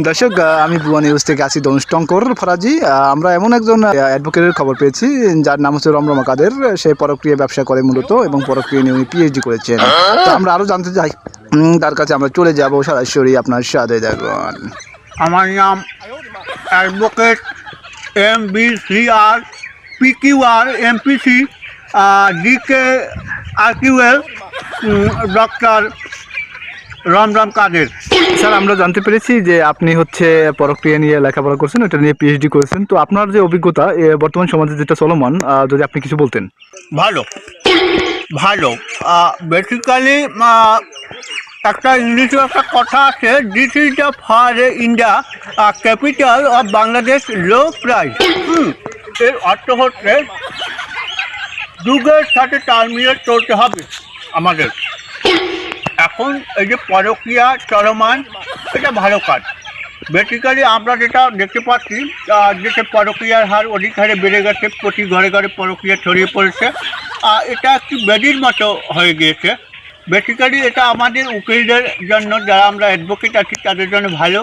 দর্শক, আমি ভুয়া নিউজ থেকে আছি ধনুষ টঙ্কর ফরাজি। আমরা এমন একজন অ্যাডভোকেটের খবর পেয়েছি যার নাম হচ্ছে রমরমা কাদের। সে পরক্রিয়া ব্যবসা করে মূলত এবং পরক্রিয়া নিয়ে উনি পিএইচডি করেছেন। তো আমরা আরও জানতে চাই তার কাছে। আমরা চলে যাব সরাসরি আপনার সাথে। দেখুন, আমার নাম advocate MBCR PQR MPC DK RQL doctor রমরম কাদের। স্যার, আমরা জানতে পেরেছি যে আপনি হচ্ছে পরক্রিয়া নিয়ে লেখাপড়া করছেন, ওটা নিয়ে পিএইচডি করেছেন। তো আপনার যে অভিজ্ঞতা বর্তমান সমাজে যেটা চলমান, যদি আপনি কিছু বলতেন। ভালো ভালো বেসিক্যালি একটা ইংলিশে একটা কথা আছে, this is the for India capital of Bangladesh low price. এর অর্থ হচ্ছে যুগের সাথে তাল মিলিয়ে চলতে হবে আমাদের। এখন এই যে পরক্রিয়া চলমান, এটা ভালো কাজ। বেসিক্যালি আমরা যেটা দেখতে পাচ্ছি যে পরক্রিয়ার হার অধিক হারে বেড়ে গেছে, প্রতি ঘরে ঘরে পরক্রিয়া ছড়িয়ে পড়েছে। এটা একটি ব্যাধির মতো হয়ে গিয়েছে। বেসিক্যালি এটা আমাদের উকিলদের জন্য, যারা আমরা অ্যাডভোকেট আছি তাদের জন্য ভালো।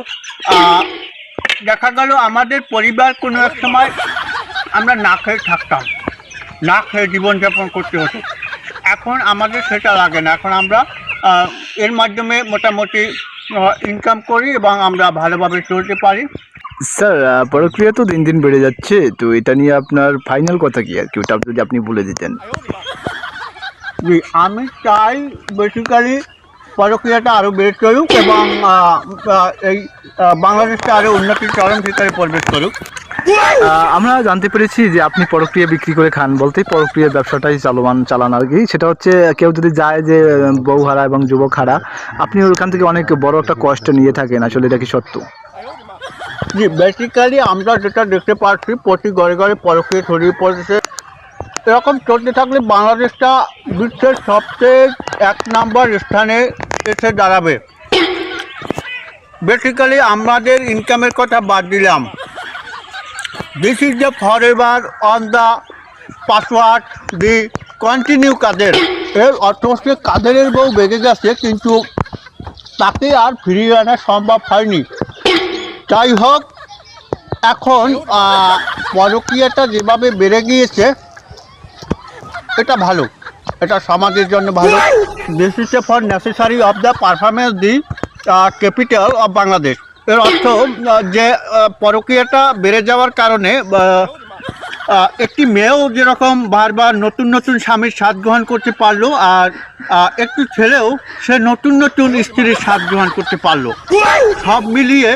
দেখা গেল আমাদের পরিবার কোনো এক সময় আমরা না খেয়ে থাকতাম, না খেয়ে জীবনযাপন করতে হতো। এখন আমাদের সেটা লাগে না। এখন আমরা এর মাধ্যমে মোটামুটি ইনকাম করি এবং আমরা ভালোভাবে চলতে পারি। স্যার, পরক্রিয়া তো দিন দিন বেড়ে যাচ্ছে, তো এটা নিয়ে আপনার ফাইনাল কথা কি আর কি, ওটা যদি আপনি বলে দিতেন। জি, আমি চাই বেসিক্যালি পরক্রিয়াটা আরও বেড়ে চলুক এবং এই বাংলাদেশটা আরও উন্নতির চরম শিখরে প্রবেশ করুক। আমরা জানতে পেরেছি যে আপনি পরক্রিয়া বিক্রি করে খান, বলতেই পরক্রিয়ার ব্যবসাটাই চালান আর কি। সেটা হচ্ছে কেউ যদি যায় যে বউ হারা এবং যুবক হারা, আপনি ওখান থেকে অনেক বড় একটা কষ্ট নিয়ে থাকেন, আসলে এটা কি সত্য? জি, বেসিক্যালি আমরা যেটা দেখতে পাচ্ছি প্রতি ঘরে ঘরে পরক্রিয়া ছড়িয়ে পড়েছে। এরকম চলতে থাকলে বাংলাদেশটা বিশ্বের সবচেয়ে 1 নম্বর স্থানে এসে দাঁড়াবে। বেসিক্যালি আমাদের ইনকামের কথা বাদ দিলাম। This is the for ever on the password the continue কাদের। এর অর্থ হচ্ছে কাদেরের বউ বেড়ে গেছে, কিন্তু তাকে আর ফিরিয়ে আনা সম্ভব হয়নি। যাই হোক, এখন পরক্রিয়াটা যেভাবে বেড়ে গিয়েছে এটা ভালো, এটা সমাজের জন্য ভালো। This is for necessary of the performance the capital of Bangladesh. এর অর্থ যে পরক্রিয়াটা বেড়ে যাওয়ার কারণে একটি মেয়েও যেরকম বারবার নতুন নতুন স্বামীর স্বাদ গ্রহণ করতে পারলো, আর একটি ছেলেও সে নতুন নতুন স্ত্রীর স্বাদ গ্রহণ করতে পারলো। সব মিলিয়ে